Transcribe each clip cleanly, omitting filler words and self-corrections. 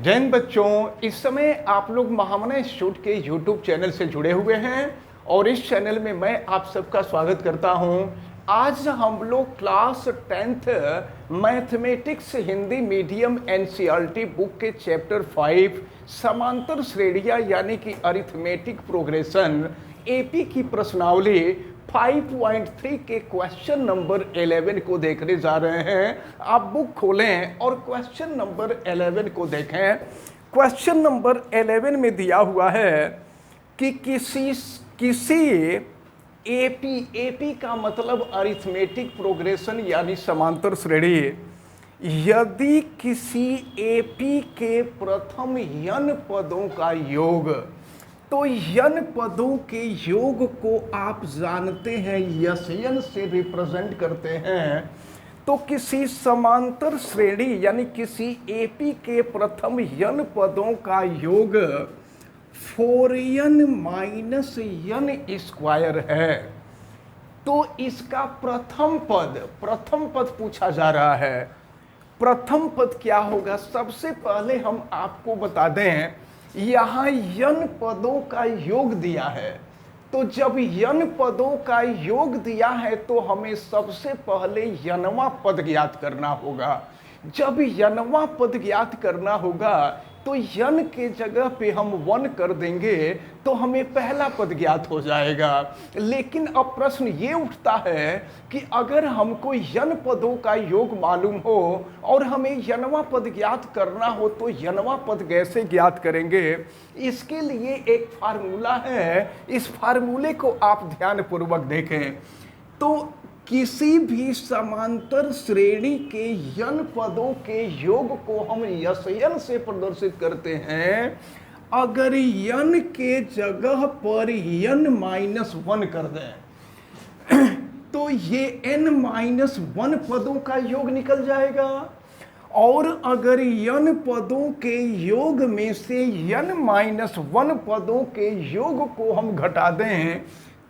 जैन बच्चों, इस समय आप लोग महामना इंस्टीट्यूट के यूट्यूब चैनल से जुड़े हुए हैं और इस चैनल में मैं आप सबका स्वागत करता हूं। आज हम लोग class 10th mathematics Hindi medium NCERT book के चैप्टर 5 समांतर श्रेणियां यानी कि अरिथमेटिक प्रोग्रेशन एपी की प्रश्नावली 5.3 के क्वेश्चन नंबर 11 को देखने जा रहे हैं। आप बुक खोलें और क्वेश्चन नंबर 11 को देखें। क्वेश्चन नंबर 11 में दिया हुआ है कि किसी एपी का मतलब अरिथमेटिक प्रोग्रेशन यानी समांतर श्रेणी, यदि किसी एपी के प्रथम n पदों का योग, तो n पदों के योग को आप जानते हैं यन से रिप्रेजेंट करते हैं। तो किसी समांतर श्रेणी यानी किसी एपी के प्रथम n पदों का योग 4n माइनस n स्क्वायर है। तो इसका प्रथम पद पूछा जा रहा है। प्रथम पद क्या होगा? सबसे पहले हम आपको बता दें, यहाँ n पदों का योग दिया है। तो जब n पदों का योग दिया है तो हमें सबसे पहले nवां पद ज्ञात करना होगा। जब nवां पद ज्ञात करना होगा तो n के जगह पे हम 1 कर देंगे तो हमें पहला पद ज्ञात हो जाएगा। लेकिन अब प्रश्न ये उठता है कि अगर हमको n पदों का योग मालूम हो और हमें nवां पद ज्ञात करना हो तो nवां पद कैसे ज्ञात करेंगे? इसके लिए एक फार्मूला है, इस फार्मूले को आप ध्यानपूर्वक देखें। तो किसी भी समांतर श्रेणी के n पदों के योग को हम यन से प्रदर्शित करते हैं। अगर n के जगह पर n-1 कर दें तो ये n-1 पदों का योग निकल जाएगा। और अगर n पदों के योग में से n-1 पदों के योग को हम घटा दें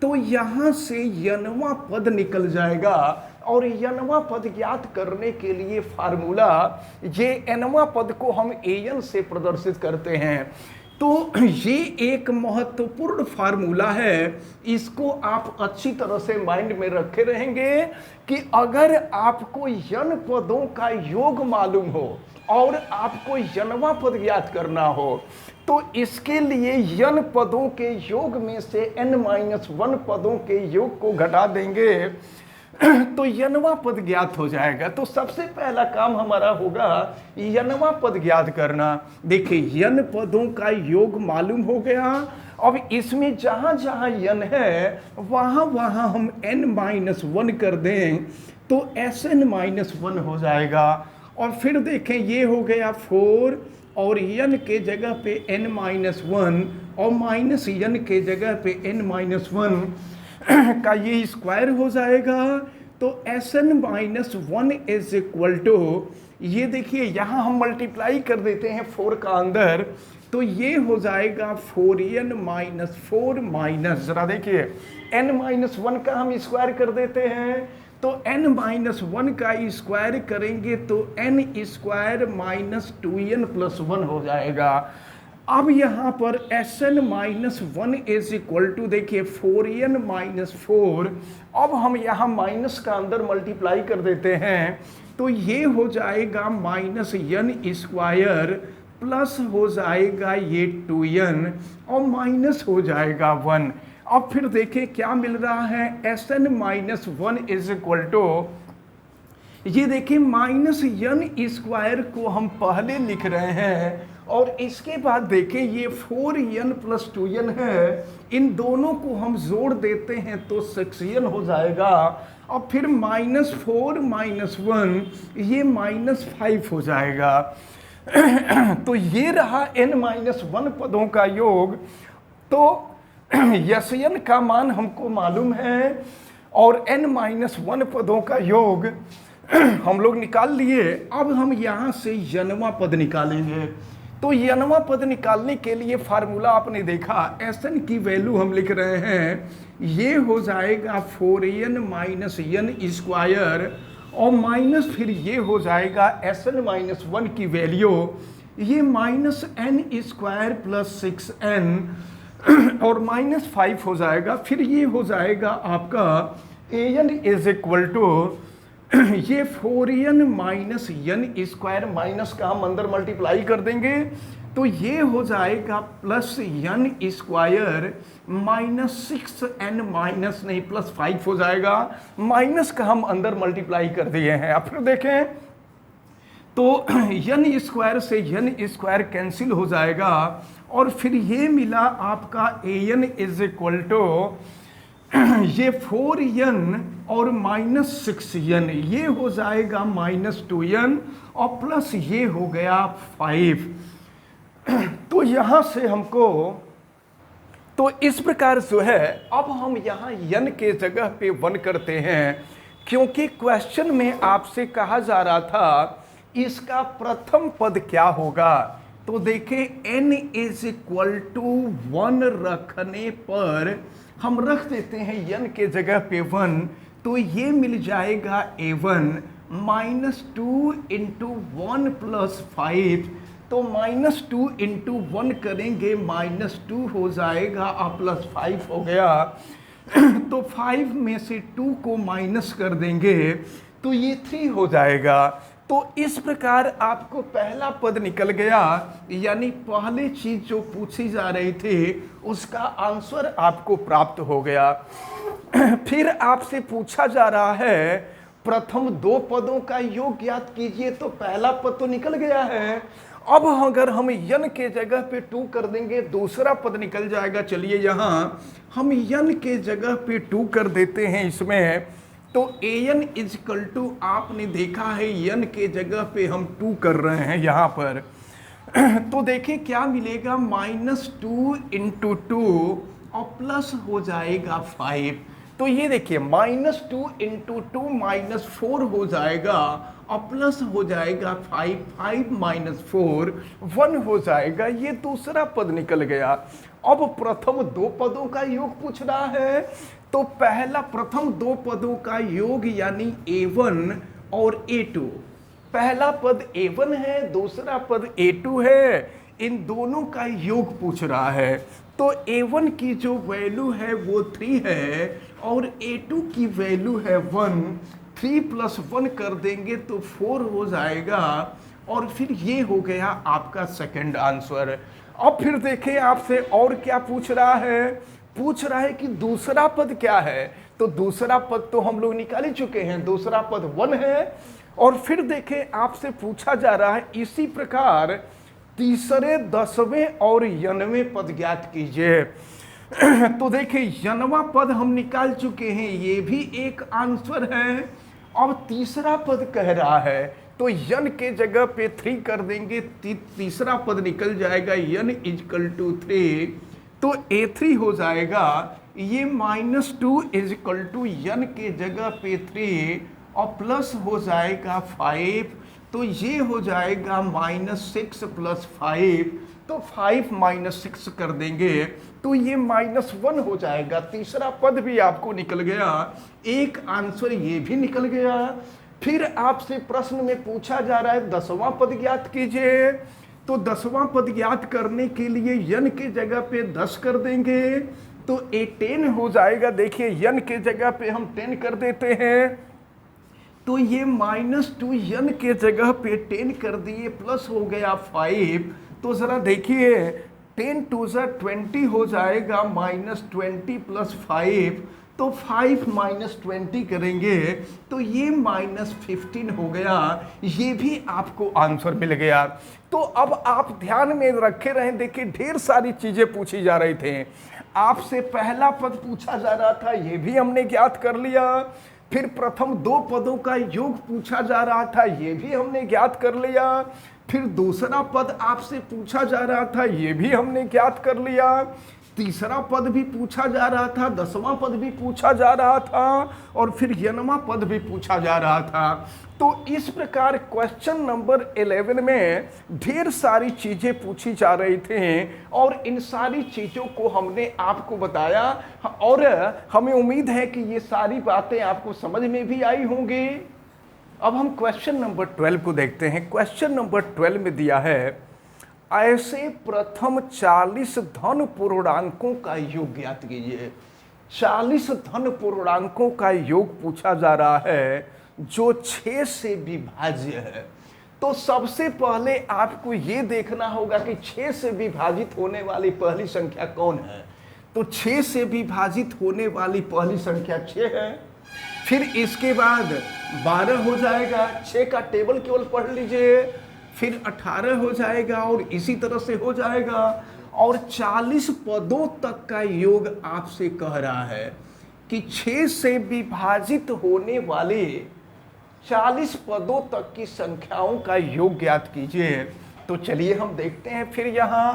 तो यहाँ से nवां पद निकल जाएगा। और nवां पद ज्ञात करने के लिए फार्मूला, ये nवां पद को हम an से प्रदर्शित करते हैं। तो ये एक महत्वपूर्ण फार्मूला है, इसको आप अच्छी तरह से माइंड में रखे रहेंगे कि अगर आपको n पदों का योग मालूम हो और आपको nवां पद ज्ञात करना हो तो इसके लिए n पदों के योग में से n-1 पदों के योग को घटा देंगे तो nवां पद ज्ञात हो जाएगा। तो सबसे पहला काम हमारा होगा nवां पद ज्ञात करना। देखिए n पदों का योग मालूम हो गया। अब इसमें जहां जहां n है वहां वहां हम n-1 कर दें तो Sn-1 हो जाएगा। और फिर देखें ये हो गया 4 और n के जगह पे n-1 और माइनस n के जगह पे n-1 का ये स्क्वायर हो जाएगा। तो Sn-1 इज इक्वल टू, ये देखिए यहाँ हम मल्टीप्लाई कर देते हैं 4 का अंदर, तो ये हो जाएगा 4n-4 माइनस, जरा देखिए n-1 का हम स्क्वायर कर देते हैं तो n-1 का स्क्वायर करेंगे तो n square minus 2n plus 1 हो जाएगा। अब यहाँ पर Sn-1 इज इक्वल टू, देखिए 4n-4, अब हम यहाँ माइनस का अंदर मल्टीप्लाई कर देते हैं तो ये हो जाएगा माइनस n स्क्वायर प्लस हो जाएगा ये 2n और माइनस हो जाएगा 1। अब फिर देखें क्या मिल रहा है, Sn-1 इज इक्वल टू, ये देखिए माइनस n स्क्वायर को हम पहले लिख रहे हैं और इसके बाद देखें ये 4n प्लस 2n है, इन दोनों को हम जोड़ देते हैं तो 6n हो जाएगा। अब फिर -4 -1 ये -5 हो जाएगा। तो ये रहा n-1 पदों का योग। तो Sn का मान हमको मालूम है और n-1 पदों का योग हम लोग निकाल लिए। अब हम यहाँ से nवां पद निकालेंगे। तो nवां पद निकालने के लिए फार्मूला आपने देखा, Sn की वैल्यू हम लिख रहे हैं, ये हो जाएगा 4n माइनस n स्क्वायर और माइनस फिर ये हो जाएगा Sn-1 की वैल्यू, ये minus N square plus 6n और माइनस 5 हो जाएगा। फिर ये हो जाएगा आपका an इज इक्वल टू ये 4n minus N square, minus का हम अंदर मल्टीप्लाई कर देंगे तो ये हो जाएगा plus n square minus 6n minus नहीं प्लस 5 हो जाएगा। माइनस का हम अंदर मल्टीप्लाई कर दिए हैं। अब फिर देखें तो एन स्क्वायर से एन स्क्वायर कैंसिल हो जाएगा और फिर ये मिला आपका an इज इक्वल टू ये 4n और माइनस 6n, ये हो जाएगा माइनस 2n और प्लस ये हो गया 5। तो यहां से हमको तो इस प्रकार जो है अब हम यहां n के जगह पे 1 करते हैं, क्योंकि क्वेश्चन में आपसे कहा जा रहा था इसका प्रथम पद क्या होगा। तो देखें n इज इक्वल टू 1 रखने पर हम रख देते हैं n के जगह पे 1, तो ये मिल जाएगा a1 माइनस 2 इंटू 1 प्लस 5। तो माइनस 2 इंटू 1 करेंगे माइनस 2 हो जाएगा और प्लस 5 हो गया। तो 5 में से 2 को माइनस कर देंगे तो ये 3 हो जाएगा। तो इस प्रकार आपको पहला पद निकल गया, यानी पहली चीज जो पूछी जा रही थी उसका आंसर आपको प्राप्त हो गया। फिर आपसे पूछा जा रहा है प्रथम 2 पदों का योग ज्ञात कीजिए, तो पहला पद तो निकल गया है। अब अगर हम n के जगह पे 2 कर देंगे दूसरा पद निकल जाएगा। चलिए यहाँ हम n के जगह पे 2 कर देते हैं इसमें, तो an इजकल टू आपने देखा है n के जगह पे हम 2 कर रहे हैं यहाँ पर। तो देखिए क्या मिलेगा माइनस 2 इंटू 2 और प्लस हो जाएगा 5। तो ये देखिए माइनस 2 इंटू 2 माइनस 4 हो जाएगा और प्लस हो जाएगा 5, 5 माइनस 4 1 हो जाएगा। ये दूसरा पद निकल गया। अब प्रथम 2 पदों का योग पूछ रहा है, तो पहला प्रथम 2 पदों का योग यानी a1 और a2। पहला पद a1 है, दूसरा पद a2 है, इन दोनों का योग पूछ रहा है। तो a1 की जो वैल्यू है वो 3 है और a2 की वैल्यू है 1। 3 प्लस 1 कर देंगे तो 4 हो जाएगा और फिर ये हो गया आपका सेकंड आंसर। अब फिर देखें आपसे और क्या पूछ रहा है, पूछ रहा है कि दूसरा पद क्या है। तो दूसरा पद तो हम लोग निकाल ही चुके हैं, दूसरा पद 1 है। और फिर देखें आपसे पूछा जा रहा है इसी प्रकार तीसरे 10वें और 90वें पद ज्ञात कीजिए। तो देखिए 90वां पद हम निकाल चुके हैं, ये भी एक आंसर है। अब तीसरा पद कह रहा है तो n के जगह पे 3 कर देंगे, तीसरा पद निकल जाएगा n इजकल टू 3, तो a3 हो जाएगा। ये माइनस 2 इजकल टू n के जगह पे 3 और प्लस हो जाएगा 5, तो ये हो जाएगा माइनस 6 प्लस 5, तो 5 माइनस 6 कर देंगे तो ये माइनस 1 हो जाएगा। तीसरा पद भी आपको निकल गया, एक आंसर ये भी निकल गया। फिर आपसे प्रश्न में पूछा जा रहा है 10वां पद ज्ञात कीजिए। तो 10वां पद ज्ञात करने के लिए n के जगह पे 10 कर देंगे तो ये 10 हो जाएगा। देखिए n के जगह पे हम 10 कर देते हैं, तो ये माइनस 2 n के जगह पे 10 कर दिए, प्लस हो गया 5। तो जरा देखिए 10 2 20 हो जाएगा, माइनस 20 प्लस 5, तो 5 माइनस 20 करेंगे तो ये माइनस 15 हो गया। ये भी आपको आंसर मिल गया। तो अब आप ध्यान में रखे रहें, देखिए ढेर सारी चीजें पूछी जा रही थी। आपसे पहला पद पूछा जा रहा था, ये भी हमने ज्ञात कर लिया। फिर प्रथम 2 पदों का योग पूछा जा रहा था, ये भी हमने ज्ञात कर लिया। फिर दूसरा पद आपसे पूछा जा रहा था, ये भी हमने ज्ञात कर लिया। तीसरा पद भी पूछा जा रहा था, 10वां पद भी पूछा जा रहा था और फिर 90वां पद भी पूछा जा रहा था। तो इस प्रकार क्वेश्चन नंबर 11 में ढेर सारी चीजें पूछी जा रही थी और इन सारी चीजों को हमने आपको बताया और हमें उम्मीद है कि ये सारी बातें आपको समझ में भी आई होंगी। अब हम क्वेश्चन नंबर 12 को देखते हैं। क्वेश्चन नंबर 12 में दिया है ऐसे प्रथम 40 धन पूर्णांकों का योग ज्ञात कीजिए। 40 धन पूर्णांकों का योग पूछा जा रहा है जो 6 से विभाज्य है। तो सबसे पहले आपको ये देखना होगा कि 6 से विभाजित होने वाली पहली संख्या कौन है। तो 6 से विभाजित होने वाली पहली संख्या 6 है। फिर इसके बाद 12 हो जाएगा, 6 का टेबल केवल पढ़ लीजिए। फिर 18 हो जाएगा और इसी तरह से हो जाएगा। और 40 पदों तक का योग आपसे कह रहा है कि 6 से विभाजित होने वाले 40 पदों तक की संख्याओं का योग ज्ञात कीजिए। तो चलिए हम देखते हैं। फिर यहाँ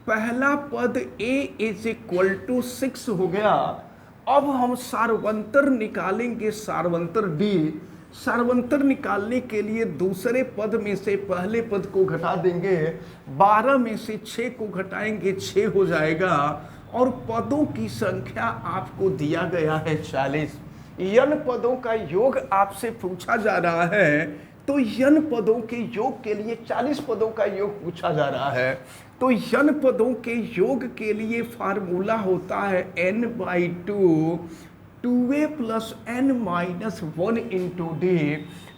पहला पद a = 6 हो गया। अब हम सार्वंतर निकालेंगे, सार्वंतर d। सार्वंतर निकालने के लिए दूसरे पद में से पहले पद को घटा देंगे, 12 में से 6 को घटाएंगे, 6 हो जाएगा। और पदों की संख्या आपको दिया गया है 40। यन पदों का योग आपसे पूछा जा रहा है। तो यन पदों के योग के लिए 40 पदों का योग पूछा जा रहा है। तो यन पदों के योग के लिए फार्मूला होता है n/2, 2a + n-1 × d।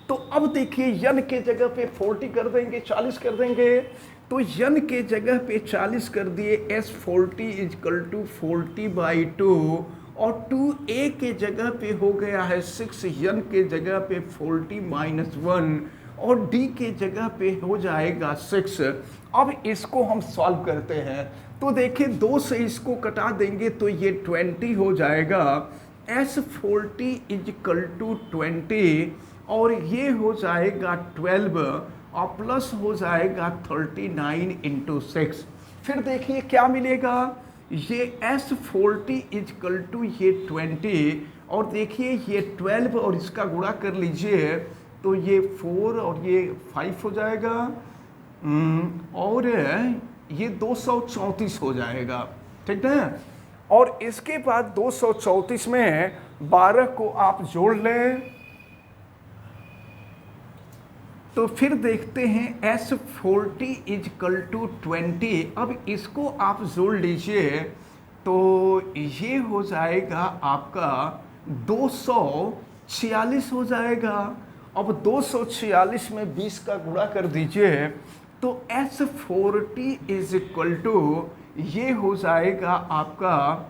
तो अब देखिए यन के जगह पे 40 कर देंगे, 40 कर देंगे। तो यन के जगह पे 40 कर दिए, s40 = 40/2। और 2a के जगह पे हो गया है 6, यन के जगह पे 40 - 1 और d के जगह पे हो जाएगा 6। अब इसको हम सॉल्व करते हैं। तो देखिए 2 से इसको कटा देंगे तो ये 20 हो जाएगा। s40 = 20 और ये हो जाएगा 12 और प्लस हो जाएगा 39 × 6। फिर देखिए क्या मिलेगा, ये s40 = ये 20 और देखिए ये 12 और इसका गुणा कर लीजिए तो ये 4 और ये 5 हो जाएगा और ये 234 हो जाएगा। ठीक है। और इसके बाद 234 में 12 को आप जोड़ लें तो फिर देखते हैं s40 = 20। अब इसको आप जोड़ लीजिए तो ये हो जाएगा आपका 246 हो जाएगा। अब 246 में 20 का गुणा कर दीजिए तो s40 = ये हो जाएगा आपका,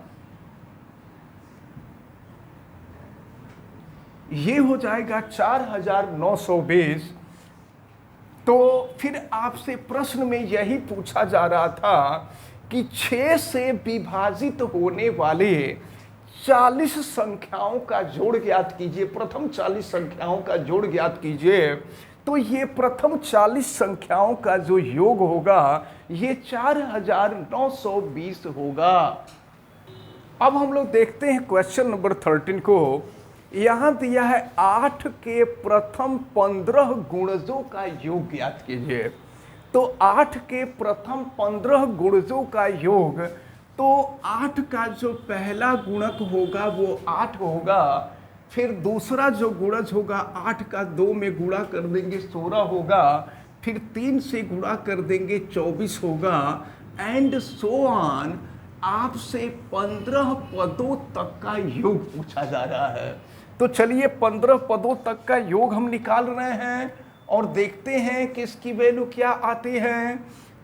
ये हो जाएगा 4920। तो फिर आपसे प्रश्न में यही पूछा जा रहा था कि 6 से विभाजित होने वाले 40 संख्याओं का जोड़ ज्ञात कीजिए। प्रथम 40 संख्याओं का जोड़ ज्ञात कीजिए। तो ये प्रथम 40 संख्याओं का जो योग होगा ये 4920 होगा। अब हम लोग देखते हैं क्वेश्चन नंबर 13 को। यहाँ दिया है 8 के प्रथम 15 गुणजों का योग ज्ञात कीजिए। तो 8 के प्रथम 15 गुणजों का योग, तो 8 का जो पहला गुणक होगा वो 8 होगा। फिर दूसरा जो गुणज होगा 8 का 2 में गुणा कर देंगे 16 होगा। फिर 3 से गुणा कर देंगे 24 होगा एंड सो ऑन। आपसे 15 पदों तक का योग पूछा जा रहा है। तो चलिए 15 पदों तक का योग हम निकाल रहे हैं और देखते हैं कि इसकी वैल्यू क्या आती है।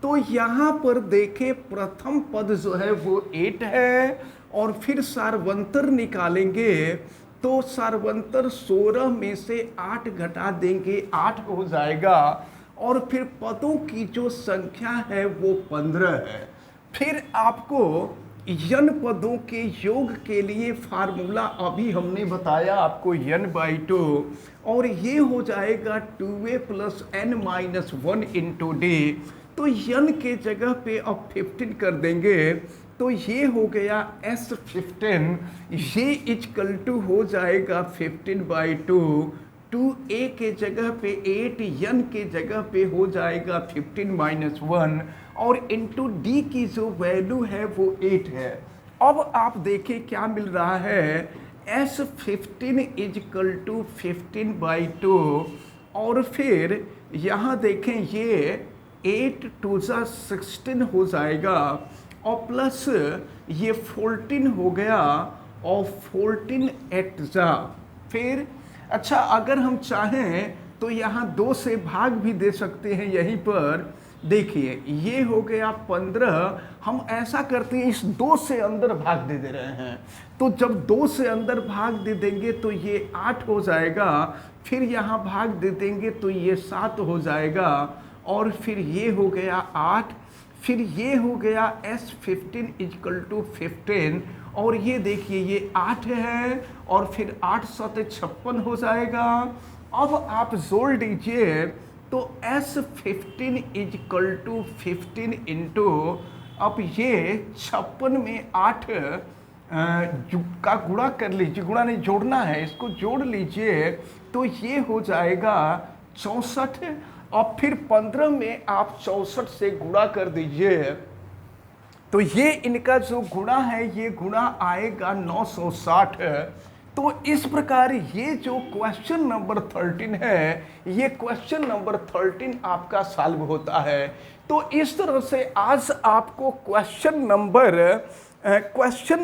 तो यहाँ पर देखें प्रथम पद जो है वो 8 है और फिर सार्वंतर निकालेंगे तो सार्वंतर 16 में से 8 घटा देंगे, 8 हो जाएगा। और फिर पदों की जो संख्या है वो 15 है। फिर आपको यन पदों के योग के लिए फार्मूला अभी हमने बताया आपको n/2 और ये हो जाएगा 2a + n-1 × d। तो यन के जगह पे अब 15 कर देंगे तो ये हो गया s15। ये = हो जाएगा 15/2। 2a के जगह पे 8, यन के जगह पे हो जाएगा 15 - 1 और इंटू डी की जो वैल्यू है वो 8 है। अब आप देखिए क्या मिल रहा है, s15 = 15/2 और फिर यहाँ देखें ये 8 2 जा 16 हो जाएगा और प्लस ये 14 हो गया और 14 8 जा। फिर अच्छा अगर हम चाहें तो यहाँ 2 से भाग भी दे सकते हैं। यहीं पर देखिए ये हो गया 15, हम ऐसा करते हैं इस 2 से अंदर भाग दे रहे हैं, तो जब 2 से अंदर भाग दे देंगे तो ये 8 हो जाएगा, फिर यहाँ भाग दे देंगे तो ये 7 हो जाएगा, और फिर ये हो गया 8, फिर ये हो गया S15 इक्वल टू 15, और ये देखिए ये 8 है और फिर 8 7 56 हो जाएगा। अब आप जोड़ दीजिए तो S15 इक्वल टू 15 इंटू, अब ये 56 में 8 का गुणा कर लीजिए, गुणा नहीं जोड़ना है, इसको जोड़ लीजिए तो ये हो जाएगा 64, और फिर 15 में आप 64 से गुणा कर दीजिए तो ये इनका जो गुणा है ये गुणा आएगा 960। तो इस प्रकार ये जो क्वेश्चन नंबर 13 है, ये क्वेश्चन नंबर 13 आपका सॉल्व होता है। तो इस तरह से आज आपको क्वेश्चन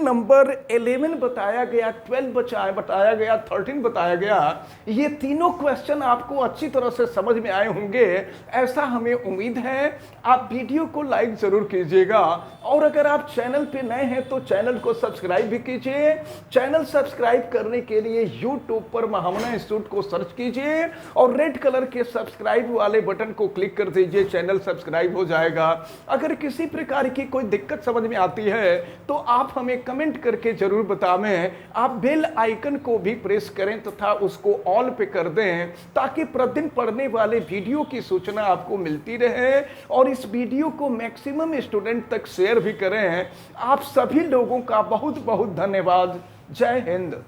नंबर 11 बताया गया, 12 बताया गया, 13 बताया गया। ये तीनों क्वेश्चन आपको अच्छी तरह से समझ में आए होंगे, ऐसा हमें उम्मीद है। आप वीडियो को लाइक जरूर कीजिएगा, और अगर आप चैनल पे नए हैं तो चैनल को सब्सक्राइब भी कीजिए। चैनल सब्सक्राइब करने के लिए यूट्यूब पर महामना इंस्टीट्यूट को सर्च कीजिए और रेड कलर के सब्सक्राइब वाले बटन को क्लिक कर दीजिए, चैनल सब्सक्राइब हो जाएगा। अगर किसी प्रकार की कोई दिक्कत समझ में आती है तो आप हमें कमेंट करके जरूर बताएं। आप बेल आइकन को भी प्रेस करें तथा उसको ऑल पे कर दें, ताकि प्रतिदिन पढ़ने वाले वीडियो की सूचना आपको मिलती रहे, और इस वीडियो को मैक्सिमम स्टूडेंट तक शेयर भी करें। आप सभी लोगों का बहुत बहुत धन्यवाद। जय हिंद।